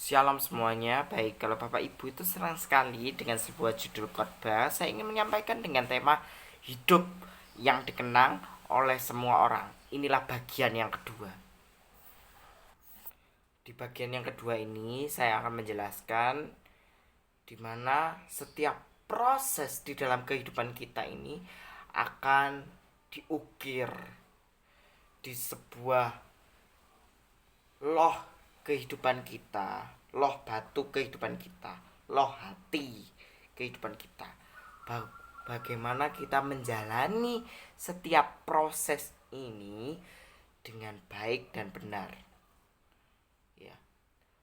Shalom semuanya. Baik, kalau Bapak Ibu itu senang sekali dengan sebuah judul khotbah, saya ingin menyampaikan dengan tema hidup yang dikenang oleh semua orang. Inilah bagian yang kedua. Di bagian yang kedua ini saya akan menjelaskan di mana setiap proses di dalam kehidupan kita ini akan diukir di sebuah loh kehidupan kita, loh batu kehidupan kita, loh hati kehidupan kita. Bagaimana kita menjalani setiap proses ini dengan baik dan benar. Ya,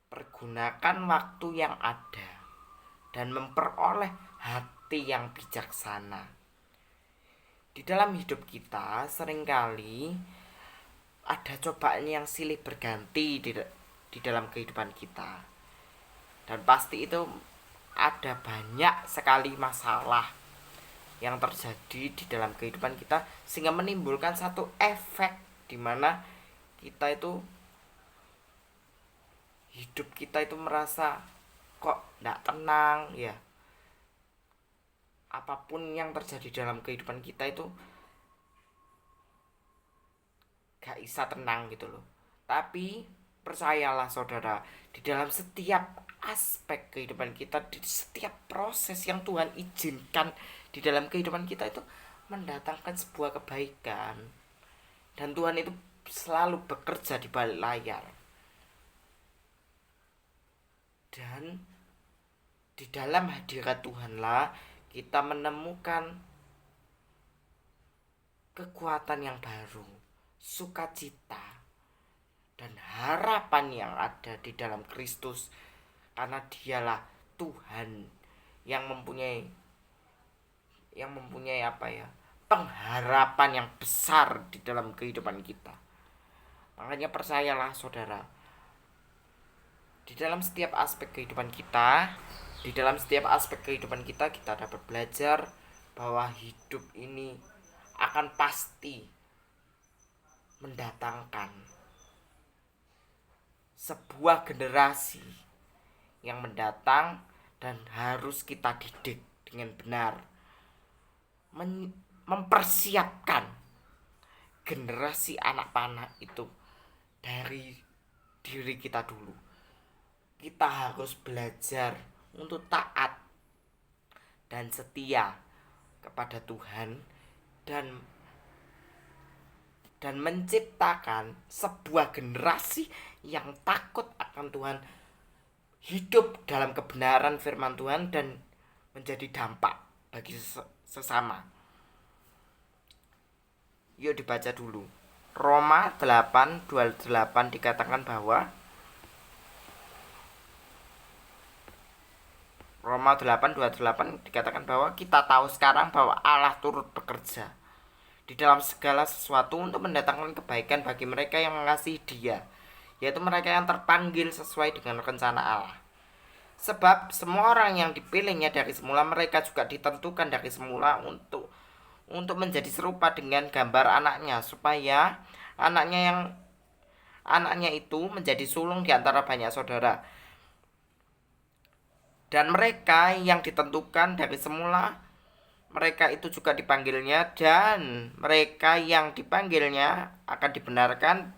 pergunakan waktu yang ada dan memperoleh hati yang bijaksana. Di dalam hidup kita seringkali ada cobaan yang silih berganti di dalam kehidupan kita, dan pasti itu ada banyak sekali masalah yang terjadi di dalam kehidupan kita sehingga menimbulkan satu efek di mana kita itu hidup kita itu merasa kok tidak tenang ya. Apapun yang terjadi dalam kehidupan kita itu gak bisa tenang gitu loh. Tapi percayalah saudara, di dalam setiap aspek kehidupan kita, di setiap proses yang Tuhan izinkan di dalam kehidupan kita itu mendatangkan sebuah kebaikan. Dan Tuhan itu selalu bekerja di balik layar. Dan di dalam hadirat Tuhanlah kita menemukan kekuatan yang baru, sukacita, dan harapan yang ada di dalam Kristus, karena dialah Tuhan yang mempunyai apa ya, pengharapan yang besar di dalam kehidupan kita. Makanya percayalah saudara, di dalam setiap aspek kehidupan kita, kita dapat belajar bahwa hidup ini akan pasti mendatangkan sebuah generasi yang mendatang dan harus kita didik dengan benar, mempersiapkan generasi anak panah itu dari diri kita dulu. Kita harus belajar untuk taat dan setia kepada Tuhan dan menciptakan sebuah generasi yang takut akan Tuhan, hidup dalam kebenaran firman Tuhan, dan menjadi dampak bagi sesama. Yuk dibaca dulu. Roma 8:28 dikatakan bahwa kita tahu sekarang bahwa Allah turut bekerja di dalam segala sesuatu untuk mendatangkan kebaikan bagi mereka yang mengasihi Dia, yaitu mereka yang terpanggil sesuai dengan rencana Allah. Sebab semua orang yang dipilihnya dari semula, mereka juga ditentukan dari semula untuk menjadi serupa dengan gambar anaknya, supaya anaknya itu menjadi sulung di antara banyak saudara. Dan mereka yang ditentukan dari semula, mereka itu juga dipanggilnya, dan mereka yang dipanggilnya akan dibenarkan,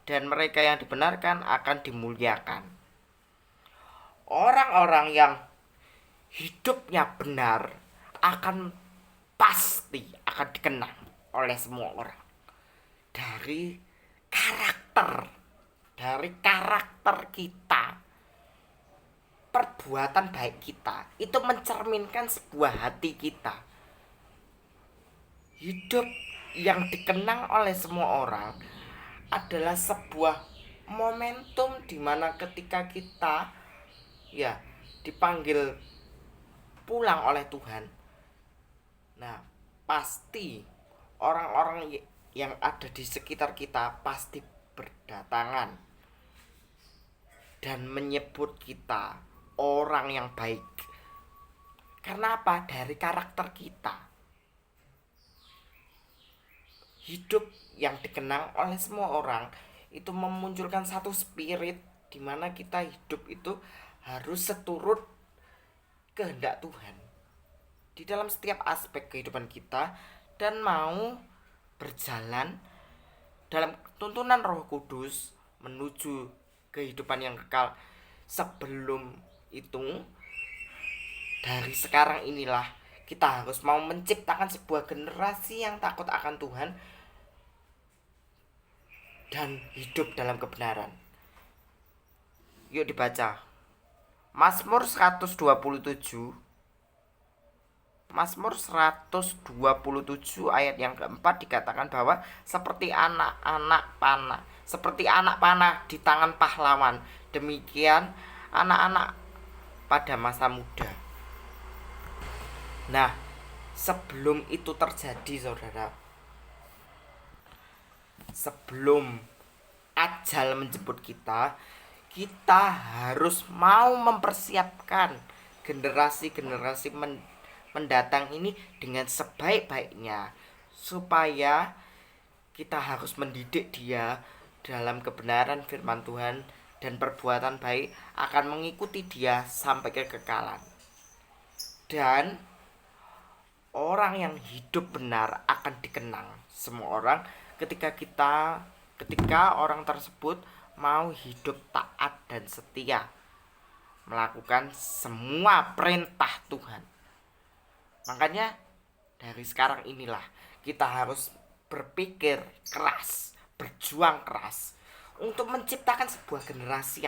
dan mereka yang dibenarkan akan dimuliakan. Orang-orang yang hidupnya benar pasti akan dikenang oleh semua orang dari karakter kita. Perbuatan baik kita itu mencerminkan sebuah hati kita. Hidup yang dikenang oleh semua orang adalah sebuah momentum di mana ketika kita ya dipanggil pulang oleh Tuhan. Nah, pasti orang-orang yang ada di sekitar kita pasti berdatangan dan menyebut kita orang yang baik. Karena apa? Dari karakter kita. Hidup yang dikenang oleh semua orang itu memunculkan satu spirit dimana kita hidup itu harus seturut kehendak Tuhan di dalam setiap aspek kehidupan kita, dan mau berjalan dalam tuntunan Roh Kudus menuju kehidupan yang kekal. Sebelum itu, dari sekarang inilah kita harus mau menciptakan sebuah generasi yang takut akan Tuhan dan hidup dalam kebenaran. Yuk dibaca Mazmur 127. Mazmur 127 ayat yang keempat dikatakan bahwa seperti anak-anak panah, seperti anak panah di tangan pahlawan, demikian anak-anak pada masa muda. Nah, sebelum itu terjadi, saudara, sebelum ajal menjemput kita, kita harus mau mempersiapkan generasi-generasi mendatang ini dengan sebaik-baiknya, supaya kita harus mendidik dia dalam kebenaran firman Tuhan, dan perbuatan baik akan mengikuti dia sampai kekekalan. Dan orang yang hidup benar akan dikenang semua orang ketika orang tersebut mau hidup taat dan setia, melakukan semua perintah Tuhan. Makanya dari sekarang inilah kita harus berpikir keras, berjuang keras untuk menciptakan sebuah generasi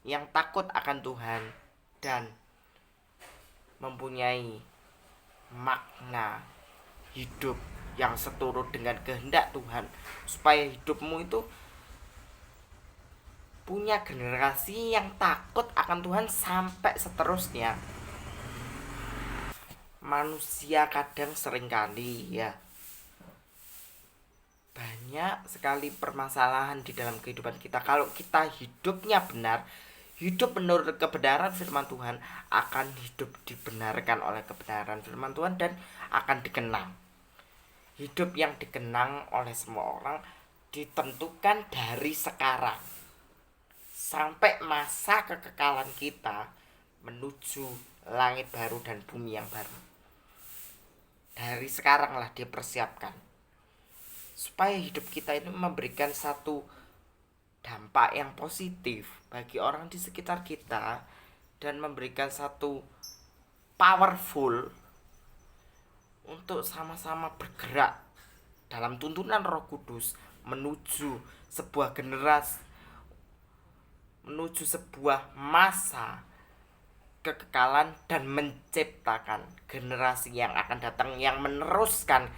yang takut akan Tuhan dan mempunyai makna hidup yang seturut dengan kehendak Tuhan, supaya hidupmu itu punya generasi yang takut akan Tuhan sampai seterusnya. Manusia kadang seringkali banyak sekali permasalahan di dalam kehidupan kita. Kalau kita hidupnya benar, hidup menurut kebenaran firman Tuhan, akan hidup dibenarkan oleh kebenaran firman Tuhan dan akan dikenang. Hidup yang dikenang oleh semua orang ditentukan dari sekarang sampai masa kekekalan kita menuju langit baru dan bumi yang baru. Dari sekaranglah dipersiapkan supaya hidup kita ini memberikan satu dampak yang positif bagi orang di sekitar kita, dan memberikan satu powerful untuk sama-sama bergerak dalam tuntunan Roh Kudus menuju sebuah generasi, menuju sebuah masa kekekalan, dan menciptakan generasi yang akan datang yang meneruskan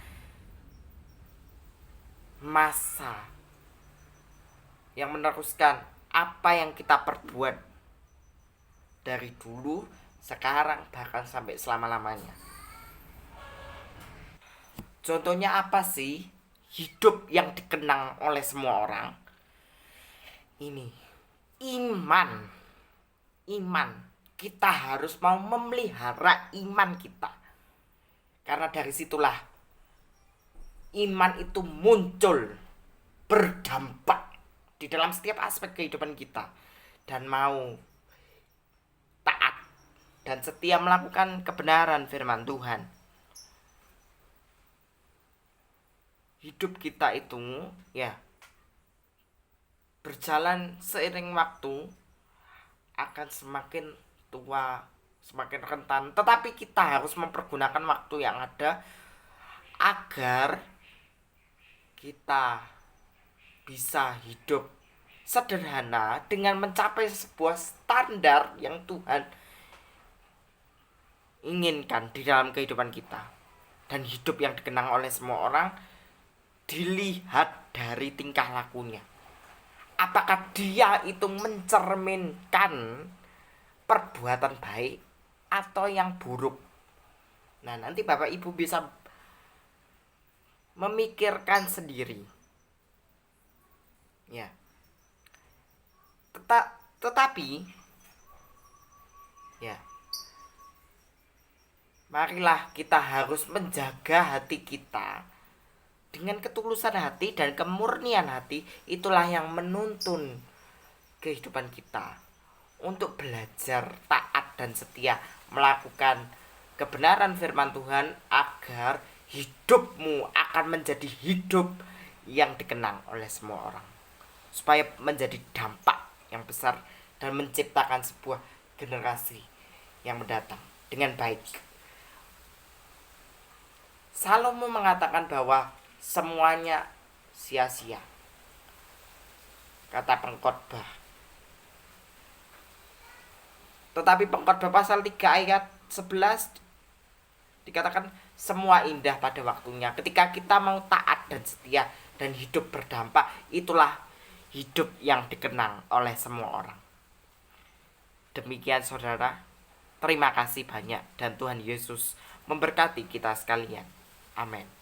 masa, yang meneruskan apa yang kita perbuat dari dulu, sekarang, bahkan sampai selama-lamanya. Contohnya apa sih hidup yang dikenang oleh semua orang? Ini iman. Kita harus mau memelihara iman kita, karena dari situlah iman itu muncul, berdampak di dalam setiap aspek kehidupan kita, dan mau taat dan setia melakukan kebenaran firman Tuhan. Hidup kita itu berjalan seiring waktu akan semakin tua, semakin rentan, tetapi kita harus mempergunakan waktu yang ada agar kita bisa hidup sederhana dengan mencapai sebuah standar yang Tuhan inginkan di dalam kehidupan kita. Dan hidup yang dikenang oleh semua orang dilihat dari tingkah lakunya. Apakah dia itu mencerminkan perbuatan baik atau yang buruk? Nah, nanti Bapak Ibu bisa memikirkan sendiri. Tetapi marilah kita harus menjaga hati kita dengan ketulusan hati dan kemurnian hati. Itulah yang menuntun kehidupan kita untuk belajar taat dan setia melakukan kebenaran firman Tuhan, agar hidupmu akan menjadi hidup yang dikenang oleh semua orang, supaya menjadi dampak yang besar dan menciptakan sebuah generasi yang mendatang dengan baik. Salomo mengatakan bahwa semuanya sia-sia, kata pengkhotbah. Tetapi pengkhotbah pasal 3 ayat 11 dikatakan semua indah pada waktunya. Ketika kita mau taat dan setia dan hidup berdampak, itulah hidup yang dikenang oleh semua orang. Demikian saudara, terima kasih banyak dan Tuhan Yesus memberkati kita sekalian. Amin.